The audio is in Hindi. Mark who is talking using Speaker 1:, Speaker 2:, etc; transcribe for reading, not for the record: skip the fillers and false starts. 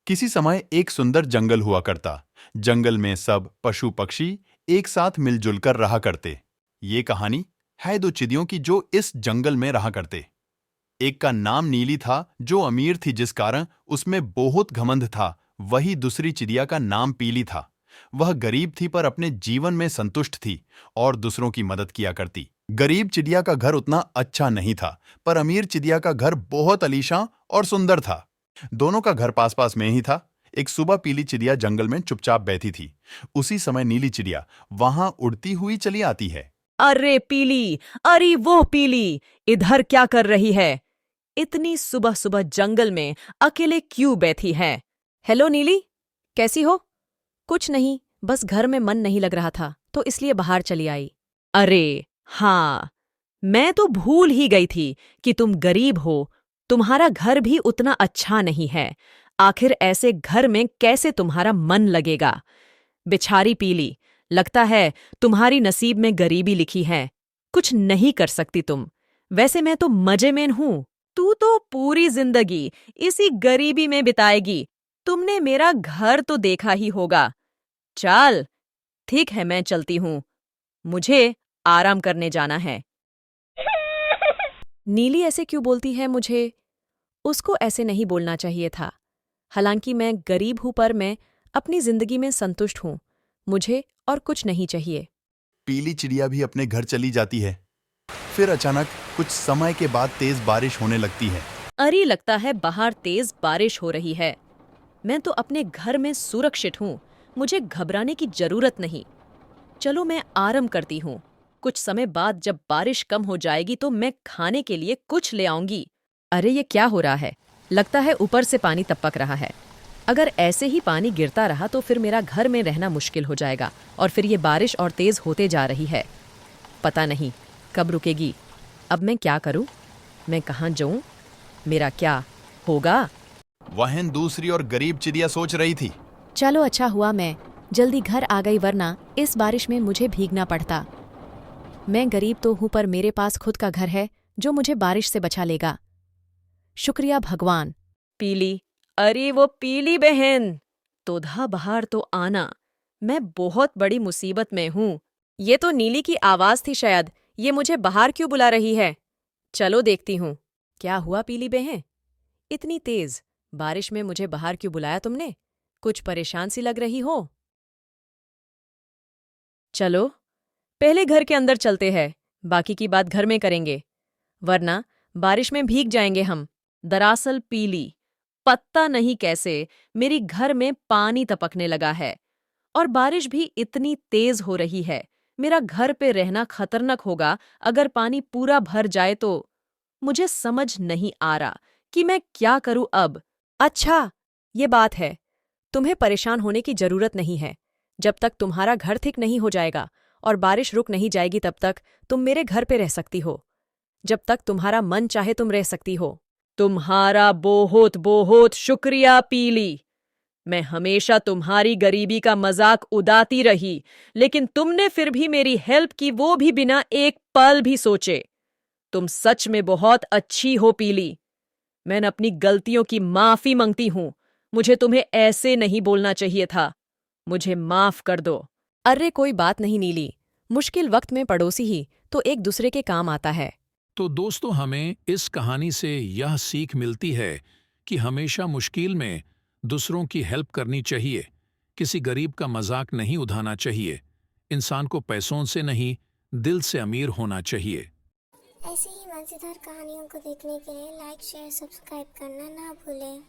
Speaker 1: किसी समय एक सुंदर जंगल हुआ करता। जंगल में सब पशु पक्षी एक साथ मिलजुल कर रहा करते। ये कहानी है दो चिड़ियों की जो इस जंगल में रहा करते। एक का नाम नीली था जो अमीर थी जिस कारण उसमें बहुत घमंड था। वही दूसरी चिड़िया का नाम पीली था। वह गरीब थी पर अपने जीवन में संतुष्ट थी और दूसरों की मदद किया करती। गरीब चिड़िया का घर उतना अच्छा नहीं था पर अमीर चिड़िया का घर बहुत आलीशान और सुंदर था। दोनों का घर पास पास में ही था। एक सुबह पीली चिड़िया जंगल में चुपचाप बैठी थी। उसी समय नीली चिड़िया वहां उड़ती हुई चली आती है।
Speaker 2: अरे पीली, अरे वो पीली, इधर क्या कर रही है? इतनी सुबह सुबह जंगल में अकेले क्यों बैठी है? हेलो नीली, कैसी हो? कुछ नहीं, बस घर में मन नहीं लग रहा था तो इसलिए बाहर चली आई। अरे हाँ, मैं तो भूल ही गई थी कि तुम गरीब हो। तुम्हारा घर भी उतना अच्छा नहीं है। आखिर ऐसे घर में कैसे तुम्हारा मन लगेगा? बेचारी पीली, लगता है तुम्हारी नसीब में गरीबी लिखी है। कुछ नहीं कर सकती तुम। वैसे मैं तो मजे में हूं। तू तो पूरी जिंदगी इसी गरीबी में बिताएगी। तुमने मेरा घर तो देखा ही होगा। चल, ठीक है, मैं चलती हूं। मुझे आराम करने जाना है। नीली ऐसे क्यों बोलती है मुझे? उसको ऐसे नहीं बोलना चाहिए था। हालांकि मैं गरीब हूं पर मैं अपनी जिंदगी में संतुष्ट हूं। मुझे और कुछ नहीं चाहिए।
Speaker 1: पीली चिड़िया भी अपने घर चली जाती है। फिर अचानक कुछ समय के बाद तेज बारिश होने लगती है।
Speaker 2: अरे लगता है बाहर तेज बारिश हो रही है। मैं तो अपने घर में सुरक्षित हूँ। मुझे घबराने की जरूरत नहीं। चलो मैं आराम करती हूँ। कुछ समय बाद जब बारिश कम हो जाएगी तो मैं खाने के लिए कुछ ले आऊंगी। अरे ये क्या हो रहा है? लगता है ऊपर से पानी टपक रहा है। अगर ऐसे ही पानी गिरता रहा तो फिर मेरा घर में रहना मुश्किल हो जाएगा। और फिर ये बारिश और तेज होते जा रही है। पता नहीं कब रुकेगी। अब मैं क्या करूं? मैं कहाँ जाऊं? मेरा क्या होगा?
Speaker 1: वहन दूसरी और गरीब चिड़िया सोच रही थी।
Speaker 2: चलो अच्छा हुआ मैं जल्दी घर आ गई, वरना इस बारिश में मुझे भीगना पड़ता। मैं गरीब तो हूं पर मेरे पास खुद का घर है जो मुझे बारिश से बचा लेगा। शुक्रिया भगवान। पीली, अरे वो पीली बहन, तोधा बाहर तो आना। मैं बहुत बड़ी मुसीबत में हूँ। ये तो नीली की आवाज थी शायद। ये मुझे बाहर क्यों बुला रही है? चलो देखती हूँ। क्या हुआ पीली बहन? इतनी तेज बारिश में मुझे बाहर क्यों बुलाया तुमने? कुछ परेशान सी लग रही हो। चलो पहले घर के अंदर चलते हैं। बाकी की बात घर में करेंगे, वरना बारिश में भीग जाएंगे हम। दरअसल पीली, पता नहीं कैसे मेरी घर में पानी टपकने लगा है और बारिश भी इतनी तेज हो रही है। मेरा घर पे रहना खतरनाक होगा अगर पानी पूरा भर जाए तो। मुझे समझ नहीं आ रहा कि मैं क्या करूं अब। अच्छा, ये बात है। तुम्हें परेशान होने की जरूरत नहीं है। जब तक तुम्हारा घर ठीक नहीं हो जाएगा और बारिश रुक नहीं जाएगी तब तक तुम मेरे घर पे रह सकती हो। जब तक तुम्हारा मन चाहे तुम रह सकती हो। तुम्हारा बहुत बहुत शुक्रिया पीली। मैं हमेशा तुम्हारी गरीबी का मजाक उड़ाती रही, लेकिन तुमने फिर भी मेरी हेल्प की, वो भी बिना एक पल भी सोचे। तुम सच में बहुत अच्छी हो पीली। मैं अपनी गलतियों की माफी मांगती हूँ। मुझे तुम्हें ऐसे नहीं बोलना चाहिए था। मुझे माफ कर दो। अरे कोई बात नहीं नीली। मुश्किल वक्त में पड़ोसी ही तो एक दूसरे के काम आता है।
Speaker 3: तो दोस्तों, हमें इस कहानी से यह सीख मिलती है कि हमेशा मुश्किल में दूसरों की हेल्प करनी चाहिए। किसी गरीब का मजाक नहीं उड़ाना चाहिए। इंसान को पैसों से नहीं, दिल से अमीर होना चाहिए।
Speaker 4: ऐसे ही मज़ेदार कहानियों को देखने के लिए लाइक शेयर सब्सक्राइब करना ना भूलें।